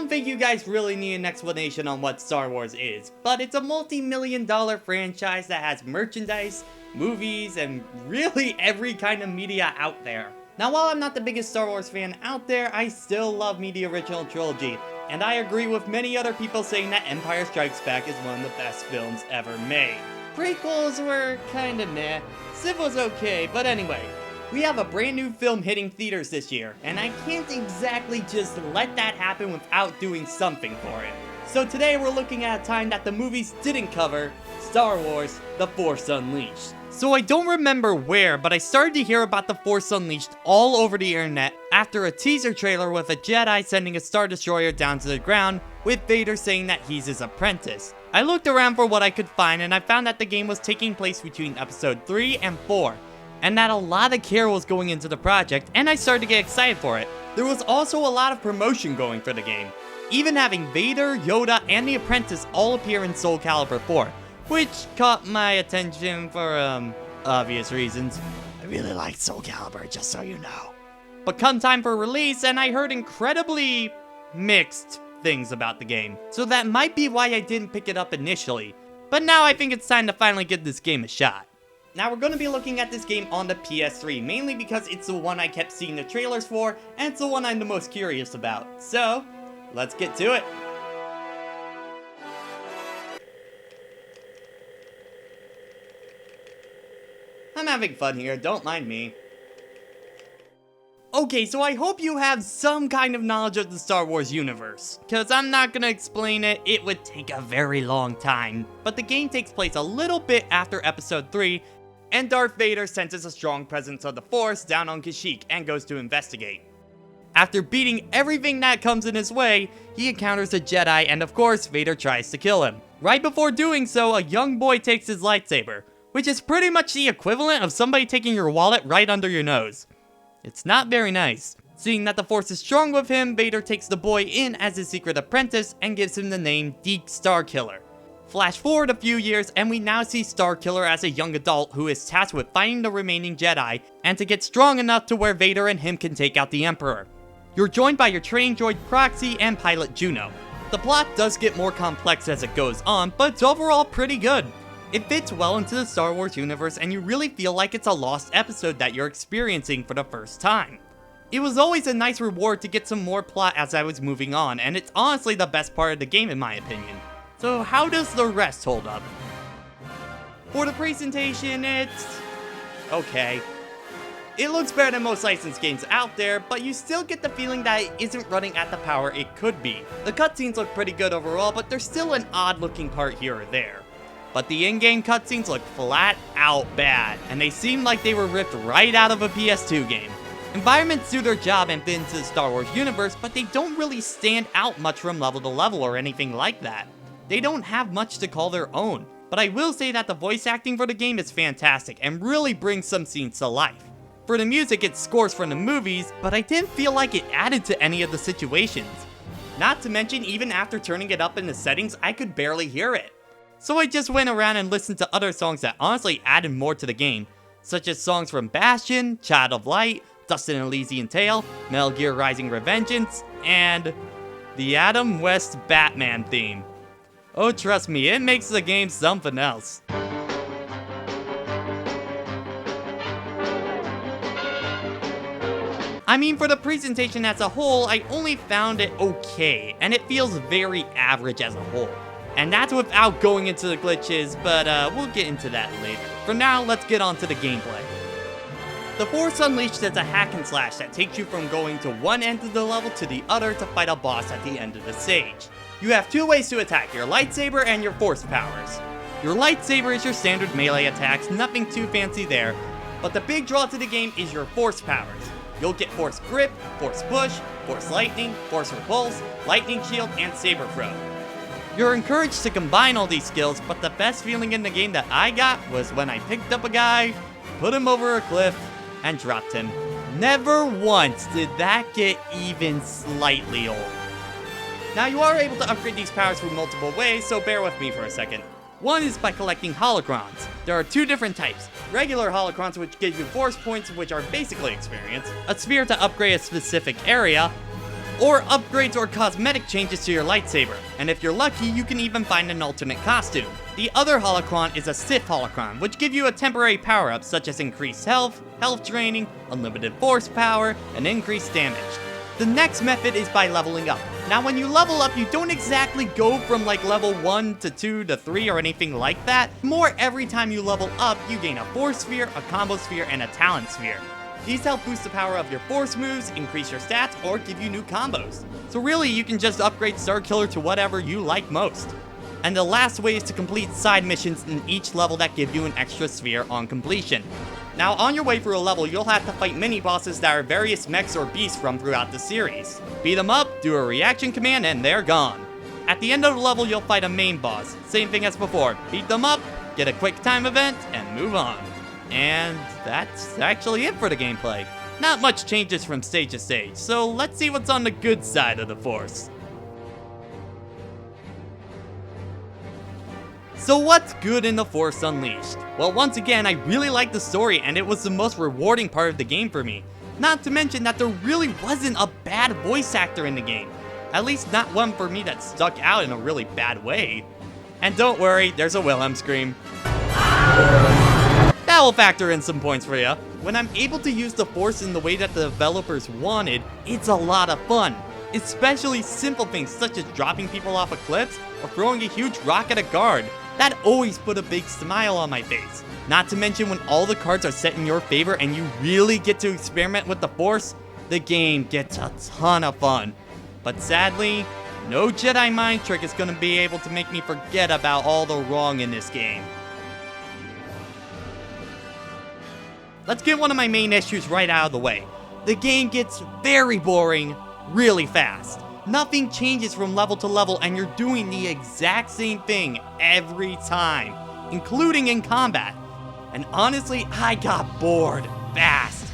don't think you guys really need an explanation on what Star Wars is, but it's a multi-million-dollar franchise that has merchandise, movies, and really every kind of media out there. Now, while I'm not the biggest Star Wars fan out there, I still love me the original trilogy, and I agree with many other people saying that Empire Strikes Back is one of the best films ever made. Prequels were kinda meh, Civ was okay, but anyway. We have a brand new film hitting theaters this year, and I can't exactly just let that happen without doing something for it. So today we're looking at a time that the movies didn't cover, Star Wars: The Force Unleashed. So I don't remember where, but I started to hear about The Force Unleashed all over the internet after a teaser trailer with a Jedi sending a Star Destroyer down to the ground, with Vader saying that he's his apprentice. I looked around for what I could find, and I found that the game was taking place between episode 3 and 4. And that a lot of care was going into the project, and I started to get excited for it. There was also a lot of promotion going for the game, even having Vader, Yoda, and the Apprentice all appear in Soul Calibur 4, which caught my attention for, obvious reasons. I really liked Soul Calibur, just so you know. But come time for release, and I heard incredibly mixed things about the game, so that might be why I didn't pick it up initially. But now I think it's time to finally give this game a shot. Now we're going to be looking at this game on the PS3, mainly because it's the one I kept seeing the trailers for, and it's the one I'm the most curious about. So, let's get to it. I'm having fun here, don't mind me. Okay, so I hope you have some kind of knowledge of the Star Wars universe, because I'm not gonna explain it, it would take a very long time. But the game takes place a little bit after episode 3, and Darth Vader senses a strong presence of the Force down on Kashyyyk and goes to investigate. After beating everything that comes in his way, he encounters a Jedi, and of course, Vader tries to kill him. Right before doing so, a young boy takes his lightsaber, which is pretty much the equivalent of somebody taking your wallet right under your nose. It's not very nice. Seeing that the Force is strong with him, Vader takes the boy in as his secret apprentice and gives him the name Deke Starkiller. Flash forward a few years, and we now see Starkiller as a young adult who is tasked with finding the remaining Jedi, and to get strong enough to where Vader and him can take out the Emperor. You're joined by your training droid Proxy and pilot Juno. The plot does get more complex as it goes on, but it's overall pretty good. It fits well into the Star Wars universe, and you really feel like it's a lost episode that you're experiencing for the first time. It was always a nice reward to get some more plot as I was moving on, and it's honestly the best part of the game in my opinion. So how does the rest hold up? For the presentation, it's okay. It looks better than most licensed games out there, but you still get the feeling that it isn't running at the power it could be. The cutscenes look pretty good overall, but there's still an odd looking part here or there. But the in-game cutscenes look flat out bad, and they seem like they were ripped right out of a PS2 game. Environments do their job and fit into the Star Wars universe, but they don't really stand out much from level to level or anything like that. They don't have much to call their own, but I will say that the voice acting for the game is fantastic and really brings some scenes to life. For the music, it scores from the movies, but I didn't feel like it added to any of the situations. Not to mention, even after turning it up in the settings, I could barely hear it. So I just went around and listened to other songs that honestly added more to the game, such as songs from Bastion, Child of Light, Dustin and Elysian Tale, Metal Gear Rising Revengeance, and the Adam West Batman theme. Oh, trust me, it makes the game something else. I mean, for the presentation as a whole, I only found it okay, and it feels very average as a whole. And that's without going into the glitches, but we'll get into that later. For now, let's get on to the gameplay. The Force Unleashed is a hack and slash that takes you from going to one end of the level to the other to fight a boss at the end of the stage. You have two ways to attack, your lightsaber and your force powers. Your lightsaber is your standard melee attacks, nothing too fancy there, but the big draw to the game is your force powers. You'll get force grip, force push, force lightning, force repulse, lightning shield, and saber throw. You're encouraged to combine all these skills, but the best feeling in the game that I got was when I picked up a guy, put him over a cliff, and dropped him. Never once did that get even slightly old. Now you are able to upgrade these powers through multiple ways, so bear with me for a second. One is by collecting holocrons. There are two different types. Regular holocrons, which give you force points, which are basically experience, a sphere to upgrade a specific area, or upgrades or cosmetic changes to your lightsaber, and if you're lucky, you can even find an alternate costume. The other holocron is a Sith holocron, which give you a temporary power-up such as increased health, health draining, unlimited force power, and increased damage. The next method is by leveling up. Now when you level up, you don't exactly go from like level 1 to 2 to 3 or anything like that. More every time you level up, you gain a Force Sphere, a Combo Sphere, and a Talent Sphere. These help boost the power of your Force moves, increase your stats, or give you new combos. So really, you can just upgrade Starkiller to whatever you like most. And the last way is to complete side missions in each level that give you an extra sphere on completion. Now, on your way through a level, you'll have to fight mini-bosses that are various mechs or beasts from throughout the series. Beat them up, do a reaction command, and they're gone. At the end of the level, you'll fight a main boss. Same thing as before. Beat them up, get a quick time event, and move on. And that's actually it for the gameplay. Not much changes from stage to stage, so let's see what's on the good side of the Force. So what's good in The Force Unleashed? Well, once again, I really liked the story and it was the most rewarding part of the game for me. Not to mention that there really wasn't a bad voice actor in the game. At least not one for me that stuck out in a really bad way. And don't worry, there's a Wilhelm scream. That will factor in some points for you. When I'm able to use the Force in the way that the developers wanted, it's a lot of fun. Especially simple things such as dropping people off of cliffs or throwing a huge rock at a guard. That always put a big smile on my face. Not to mention when all the cards are set in your favor and you really get to experiment with the Force, the game gets a ton of fun. But sadly, no Jedi mind trick is going to be able to make me forget about all the wrong in this game. Let's get one of my main issues right out of the way. The game gets very boring really fast. Nothing changes from level to level and you're doing the exact same thing every time, including in combat. And honestly, I got bored fast.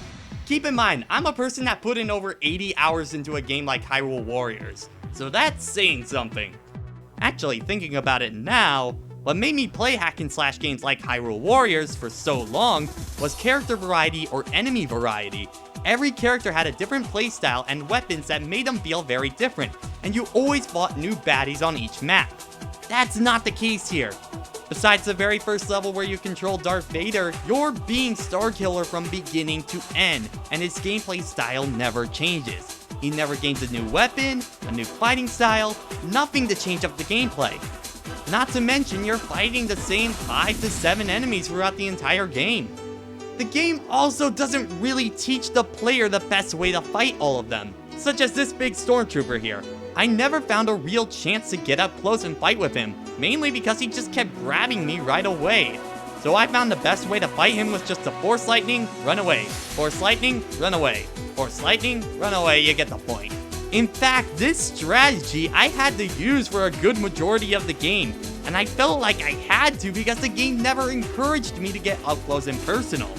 Keep in mind, I'm a person that put in over 80 hours into a game like Hyrule Warriors, so that's saying something. Actually, thinking about it now, what made me play hack and slash games like Hyrule Warriors for so long was character variety or enemy variety. Every character had a different playstyle and weapons that made them feel very different, and you always fought new baddies on each map. That's not the case here. Besides the very first level where you control Darth Vader, you're being Starkiller from beginning to end, and his gameplay style never changes. He never gains a new weapon, a new fighting style, nothing to change up the gameplay. Not to mention you're fighting the same 5 to 7 enemies throughout the entire game. The game also doesn't really teach the player the best way to fight all of them, such as this big stormtrooper here. I never found a real chance to get up close and fight with him, mainly because he just kept grabbing me right away. So I found the best way to fight him was just to Force Lightning, run away. Force Lightning, run away. Force Lightning, run away, you get the point. In fact, this strategy I had to use for a good majority of the game, and I felt like I had to because the game never encouraged me to get up close and personal.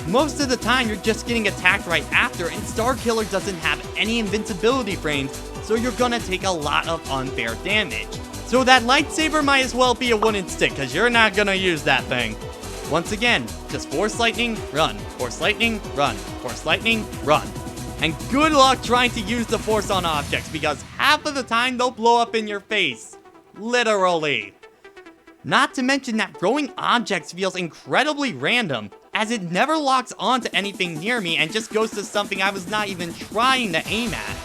Most of the time, you're just getting attacked right after, and Starkiller doesn't have any invincibility frames, so you're gonna take a lot of unfair damage. So that lightsaber might as well be a wooden stick, because you're not gonna use that thing. Once again, just Force Lightning, run. Force Lightning, run. Force Lightning, run. And good luck trying to use the Force on objects, because half of the time they'll blow up in your face. Literally. Not to mention that throwing objects feels incredibly random, as it never locks onto anything near me and just goes to something I was not even trying to aim at.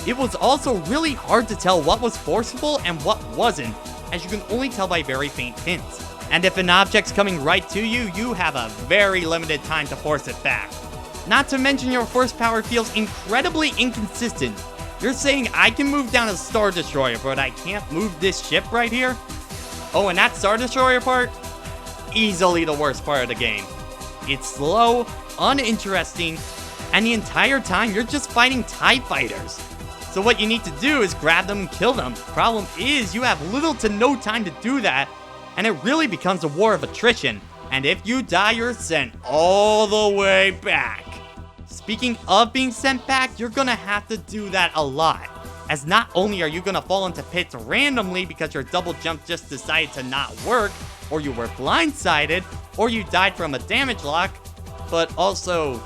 It was also really hard to tell what was forcible and what wasn't, as you can only tell by very faint hints. And if an object's coming right to you, you have a very limited time to force it back. Not to mention your force power feels incredibly inconsistent. You're saying I can move down a Star Destroyer, but I can't move this ship right here? Oh, and that Star Destroyer part? Easily the worst part of the game. It's slow, uninteresting, and the entire time you're just fighting TIE fighters. So what you need to do is grab them and kill them. Problem is, you have little to no time to do that, and it really becomes a war of attrition. And if you die, you're sent all the way back. Speaking of being sent back, you're gonna have to do that a lot, as not only are you gonna fall into pits randomly because your double jump just decided to not work, or you were blindsided, or you died from a damage lock, but also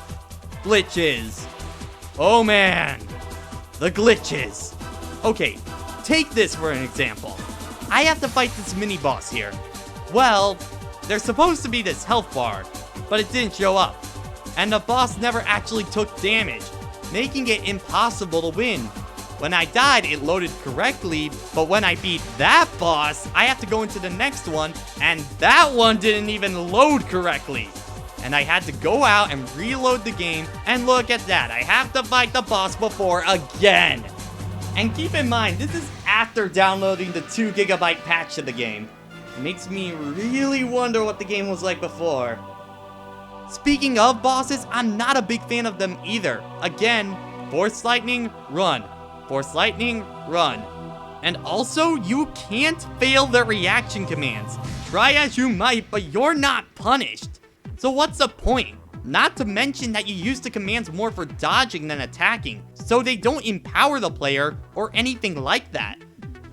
glitches. Oh man. The glitches. Okay, take this for an example. I have to fight this mini-boss here. Well, there's supposed to be this health bar, but it didn't show up. And the boss never actually took damage, making it impossible to win. When I died, it loaded correctly, but when I beat that boss, I have to go into the next one, and that one didn't even load correctly. And I had to go out and reload the game, and look at that, I have to fight the boss before again. And keep in mind, this is after downloading the 2 GB patch to the game. It makes me really wonder what the game was like before. Speaking of bosses, I'm not a big fan of them either. Again, Force Lightning, run. Force Lightning, run. And also, you can't fail the reaction commands. Try as you might, but you're not punished. So what's the point? Not to mention that you use the commands more for dodging than attacking, so they don't empower the player or anything like that.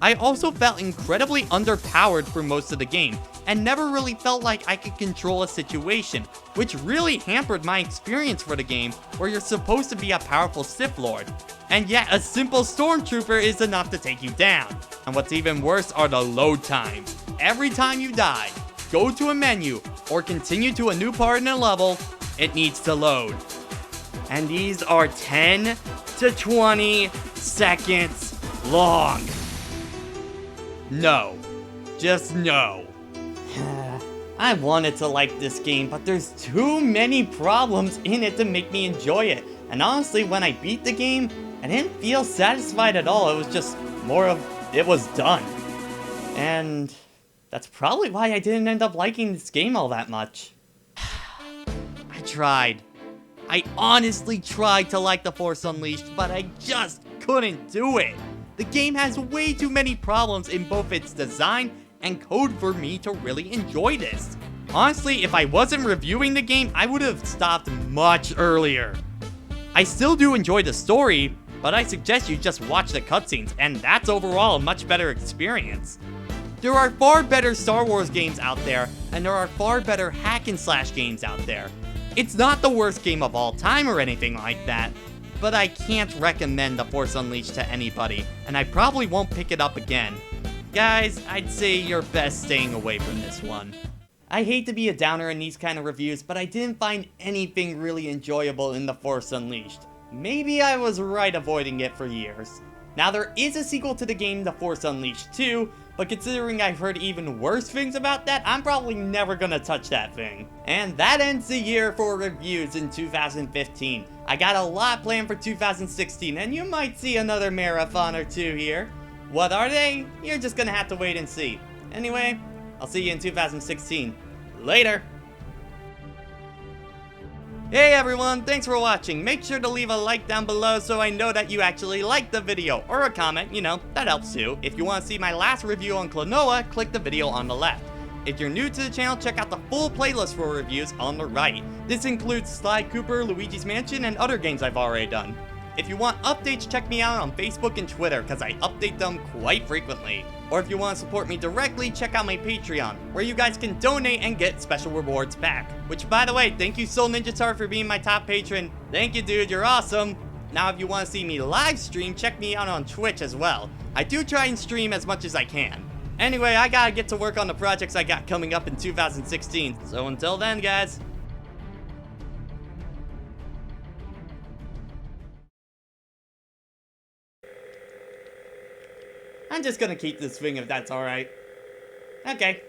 I also felt incredibly underpowered for most of the game, and never really felt like I could control a situation, which really hampered my experience for the game, where you're supposed to be a powerful Sith Lord. And yet a simple stormtrooper is enough to take you down. And what's even worse are the load times. Every time you die, go to a menu, or continue to a new part in a level, it needs to load. And these are 10 to 20 seconds long. No. Just no. I wanted to like this game, but there's too many problems in it to make me enjoy it. And honestly, when I beat the game, I didn't feel satisfied at all. It was just more of, it was done. And that's probably why I didn't end up liking this game all that much. I tried. I honestly tried to like The Force Unleashed, but I just couldn't do it. The game has way too many problems in both its design and code for me to really enjoy this. Honestly, if I wasn't reviewing the game, I would have stopped much earlier. I still do enjoy the story, but I suggest you just watch the cutscenes, and that's overall a much better experience. There are far better Star Wars games out there, and there are far better hack and slash games out there. It's not the worst game of all time or anything like that, but I can't recommend The Force Unleashed to anybody, and I probably won't pick it up again. Guys, I'd say you're best staying away from this one. I hate to be a downer in these kind of reviews, but I didn't find anything really enjoyable in The Force Unleashed. Maybe I was right avoiding it for years. Now there is a sequel to the game, The Force Unleashed 2, but considering I've heard even worse things about that, I'm probably never gonna touch that thing. And that ends the year for reviews in 2015. I got a lot planned for 2016, and you might see another marathon or two here. What are they? You're just gonna have to wait and see. Anyway, I'll see you in 2016. Later! Hey everyone, thanks for watching. Make sure to leave a like down below so I know that you actually liked the video, or a comment, you know, that helps too. If you want to see my last review on Klonoa, click the video on the left. If you're new to the channel, check out the full playlist for reviews on the right. This includes Sly Cooper, Luigi's Mansion, and other games I've already done. If you want updates, check me out on Facebook and Twitter, because I update them quite frequently. Or if you want to support me directly, check out my Patreon, where you guys can donate and get special rewards back. Which, by the way, thank you Soul Ninja Tar for being my top patron. Thank you, dude, you're awesome. Now, if you want to see me live stream, check me out on Twitch as well. I do try and stream as much as I can. Anyway, I gotta get to work on the projects I got coming up in 2016. So until then, guys. I'm just gonna keep this thing if that's alright. Okay.